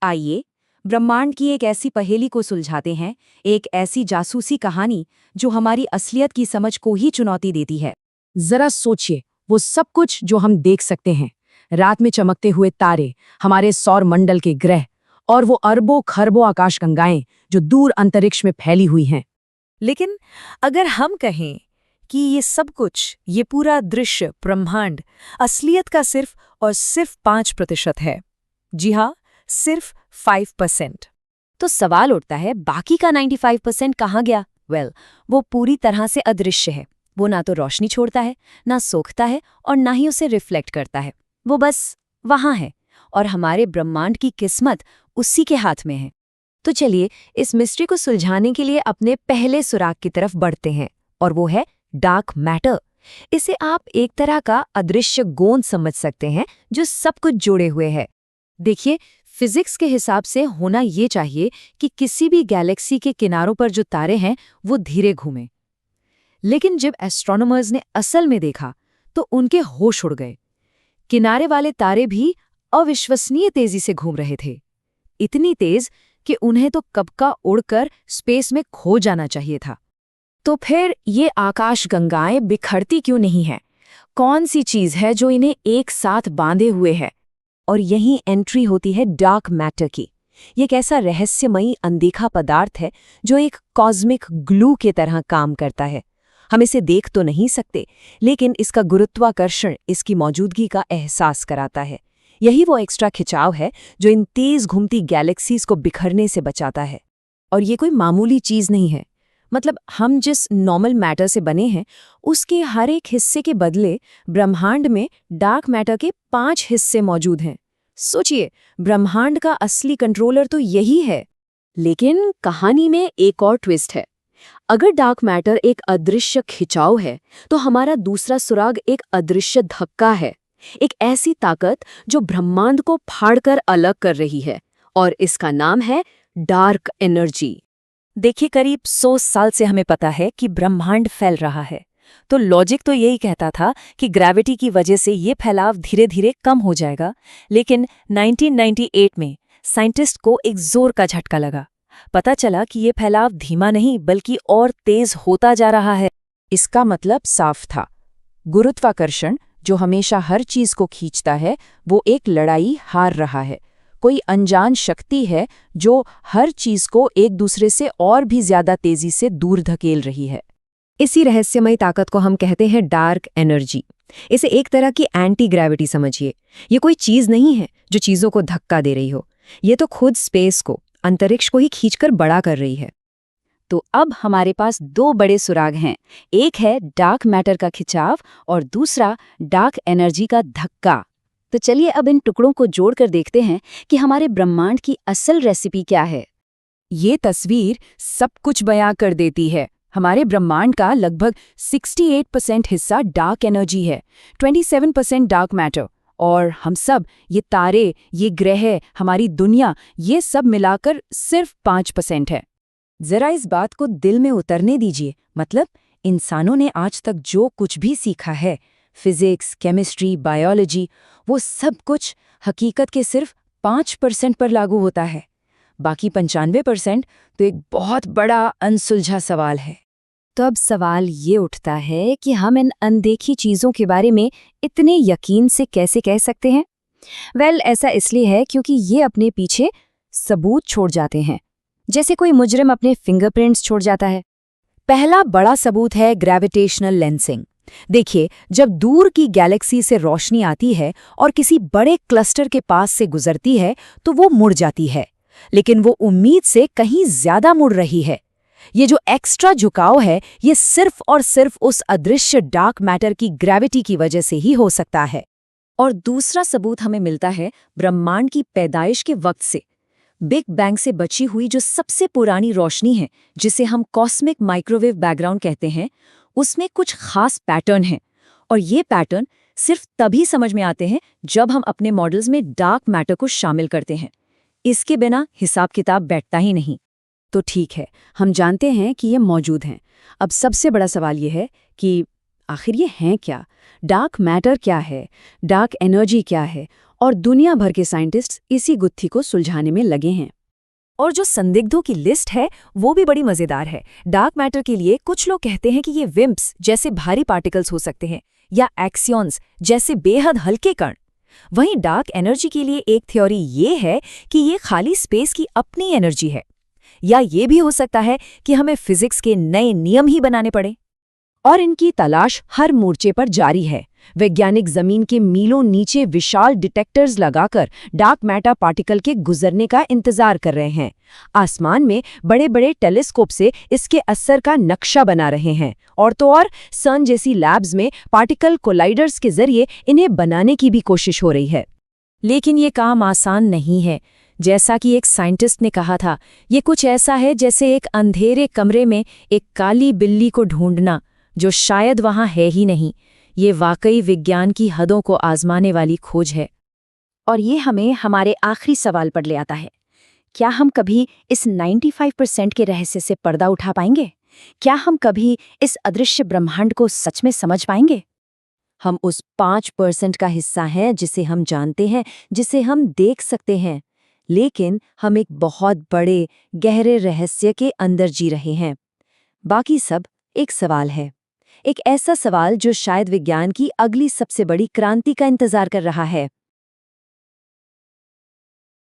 आइए ब्रह्मांड की एक ऐसी पहेली को सुलझाते हैं, एक ऐसी जासूसी कहानी जो हमारी असलियत की समझ को ही चुनौती देती है। जरा सोचिए, वो सब कुछ जो हम देख सकते हैं, रात में चमकते हुए तारे, हमारे सौर मंडल के ग्रह और वो अरबों खरबों आकाशगंगाएं जो दूर अंतरिक्ष में फैली हुई हैं। लेकिन अगर हम कहें कि ये सब कुछ, ये पूरा दृश्य, ब्रह्मांड, असलियत का सिर्फ और सिर्फ 5% है। जी हाँ, सिर्फ 5%। तो सवाल उठता है, बाकी का 95% कहाँ गया? वो पूरी तरह से अदृश्य है। वो ना तो रोशनी छोड़ता है, ना सोखता है और ना ही उसे रिफ्लेक्ट करता है। वो बस वहाँ है और हमारे ब्रह्मांड की किस्मत उसी के हाथ में है। तो चलिए इस मिस्ट्री को सुलझाने के लिए अपने पहले सुराग की तरफ बढ़ते हैं, और वो है डार्क मैटर। इसे आप एक तरह का अदृश्य गोंद समझ सकते हैं जो सब कुछ जोड़े हुए है। देखिए, फिजिक्स के हिसाब से होना ये चाहिए कि किसी भी गैलेक्सी के किनारों पर जो तारे हैं वो धीरे घूमें। लेकिन जब एस्ट्रोनॉमर्स ने असल में देखा तो उनके होश उड़ गए। किनारे वाले तारे भी अविश्वसनीय तेजी से घूम रहे थे, इतनी तेज कि उन्हें तो कब का उड़कर स्पेस में खो जाना चाहिए था। तो फिर ये आकाशगंगाएं बिखरती क्यों नहीं हैं? कौन सी चीज है जो इन्हें एक साथ बांधे हुए है? और यहीं एंट्री होती है डार्क मैटर की। ये एक ऐसा रहस्यमयी अनदेखा पदार्थ है जो एक कॉस्मिक ग्लू के तरह काम करता है। हम इसे देख तो नहीं सकते, लेकिन इसका गुरुत्वाकर्षण इसकी मौजूदगी का एहसास कराता है। यही वो एक्स्ट्रा खिंचाव है जो इन तेज घूमती गैलेक्सीज को बिखरने से बचाता है। और ये कोई मामूली चीज नहीं है। मतलब हम जिस नॉर्मल मैटर से बने हैं, उसके हर एक हिस्से के बदले ब्रह्मांड में डार्क मैटर के 5 हिस्से मौजूद हैं। सोचिए, ब्रह्मांड का असली कंट्रोलर तो यही है। लेकिन कहानी में एक और ट्विस्ट है। अगर डार्क मैटर एक अदृश्य खिंचाव है, तो हमारा दूसरा सुराग एक अदृश्य धक्का है। एक ऐसी ताकत जो ब्रह्मांड को फाड़कर अलग कर रही है, और इसका नाम है डार्क एनर्जी। देखिए, करीब 100 साल से हमें पता है कि ब्रह्मांड फैल रहा है, तो लॉजिक तो यही कहता था कि ग्रेविटी की वजह से ये फैलाव धीरे धीरे कम हो जाएगा। लेकिन 1998 में साइंटिस्ट को एक जोर का झटका लगा। पता चला कि ये फैलाव धीमा नहीं बल्कि और तेज होता जा रहा है। इसका मतलब साफ था, गुरुत्वाकर्षण जो हमेशा हर चीज को खींचता है, वो एक लड़ाई हार रहा है। कोई अनजान शक्ति है जो हर चीज को एक दूसरे से और भी ज्यादा तेजी से दूर धकेल रही है। इसी रहस्यमय ताकत को हम कहते हैं डार्क एनर्जी। इसे एक तरह की एंटी ग्रेविटी समझिए। ये कोई चीज नहीं है जो चीजों को धक्का दे रही हो, ये तो खुद स्पेस को, अंतरिक्ष को ही खींचकर बड़ा कर रही है। तो अब हमारे पास 2 बड़े सुराग हैं। एक है डार्क मैटर का खिंचाव और दूसरा डार्क एनर्जी का धक्का। तो चलिए अब इन टुकड़ों को जोड़कर देखते हैं कि हमारे ब्रह्मांड की असल रेसिपी क्या है। ये तस्वीर सब कुछ बयां कर देती है। हमारे ब्रह्मांड का लगभग 68% हिस्सा डार्क एनर्जी है, 27% डार्क मैटर, और हम सब, ये तारे, ये ग्रह, हमारी दुनिया, ये सब मिलाकर सिर्फ 5% है। जरा इस बात को दिल में उतरने दीजिए। मतलब इंसानों ने आज तक जो कुछ भी सीखा है, फिजिक्स, केमिस्ट्री, बायोलॉजी, वो सब कुछ हकीकत के सिर्फ 5% पर लागू होता है। बाकी 95% तो एक बहुत बड़ा अनसुलझा सवाल है। तो अब सवाल ये उठता है कि हम इन अनदेखी चीज़ों के बारे में इतने यकीन से कैसे कह सकते हैं? ऐसा इसलिए है क्योंकि ये अपने पीछे सबूत छोड़ जाते हैं, जैसे कोई मुजरिम अपने फिंगरप्रिंट्स छोड़ जाता है। पहला बड़ा सबूत है ग्रेविटेशनल लेंसिंग। देखिए, जब दूर की गैलेक्सी से रोशनी आती है और किसी बड़े क्लस्टर के पास से गुजरती है तो वो मुड़ जाती है, लेकिन वो उम्मीद से कहीं ज्यादा मुड़ रही है। ये जो एक्स्ट्रा झुकाव है, ये सिर्फ और सिर्फ उस अदृश्य डार्क मैटर की ग्रेविटी की वजह से ही हो सकता है। और दूसरा सबूत हमें मिलता है ब्रह्मांड की पैदाइश के वक्त से। बिग बैंग से बची हुई जो सबसे पुरानी रोशनी है, जिसे हम कॉस्मिक माइक्रोवेव बैकग्राउंड कहते हैं, उसमें कुछ खास पैटर्न हैं। और ये पैटर्न सिर्फ तभी समझ में आते हैं जब हम अपने मॉडल्स में डार्क मैटर को शामिल करते हैं। इसके बिना हिसाब किताब बैठता ही नहीं। तो ठीक है, हम जानते हैं कि ये मौजूद हैं। अब सबसे बड़ा सवाल ये है कि आखिर ये हैं क्या? डार्क मैटर क्या है? डार्क एनर्जी क्या है? और दुनिया भर के साइंटिस्ट इसी गुत्थी को सुलझाने में लगे हैं। और जो संदिग्धों की लिस्ट है वो भी बड़ी मजेदार है। डार्क मैटर के लिए कुछ लोग कहते हैं कि ये विम्प्स जैसे भारी पार्टिकल्स हो सकते हैं या एक्सियॉन्स जैसे बेहद हल्के कण। वहीं डार्क एनर्जी के लिए एक थ्योरी ये है कि ये खाली स्पेस की अपनी एनर्जी है, या ये भी हो सकता है कि हमें फिजिक्स के नए नियम ही बनाने पड़े। और इनकी तलाश हर मोर्चे पर जारी है। वैज्ञानिक जमीन के मीलों नीचे विशाल डिटेक्टर्स लगाकर डार्क मैटर पार्टिकल के गुजरने का इंतजार कर रहे हैं। आसमान में बड़े बड़े टेलीस्कोप से इसके असर का नक्शा बना रहे हैं, और तो और सन जैसी लैब्स में पार्टिकल कोलाइडर्स के जरिए इन्हें बनाने की भी कोशिश हो रही है। लेकिन ये काम आसान नहीं है। जैसा कि एक साइंटिस्ट ने कहा था, ये कुछ ऐसा है जैसे एक अंधेरे कमरे में एक काली बिल्ली को ढूंढना जो शायद वहां है ही नहीं। ये वाकई विज्ञान की हदों को आजमाने वाली खोज है। और ये हमें हमारे आखिरी सवाल पर ले आता है। क्या हम कभी इस 95% के रहस्य से पर्दा उठा पाएंगे? क्या हम कभी इस अदृश्य ब्रह्मांड को सच में समझ पाएंगे? हम उस 5% का हिस्सा हैं जिसे हम जानते हैं, जिसे हम देख सकते हैं, लेकिन हम एक बहुत बड़े गहरे रहस्य के अंदर जी रहे हैं। बाकी सब एक सवाल है, एक ऐसा सवाल जो शायद विज्ञान की अगली सबसे बड़ी क्रांति का इंतजार कर रहा है।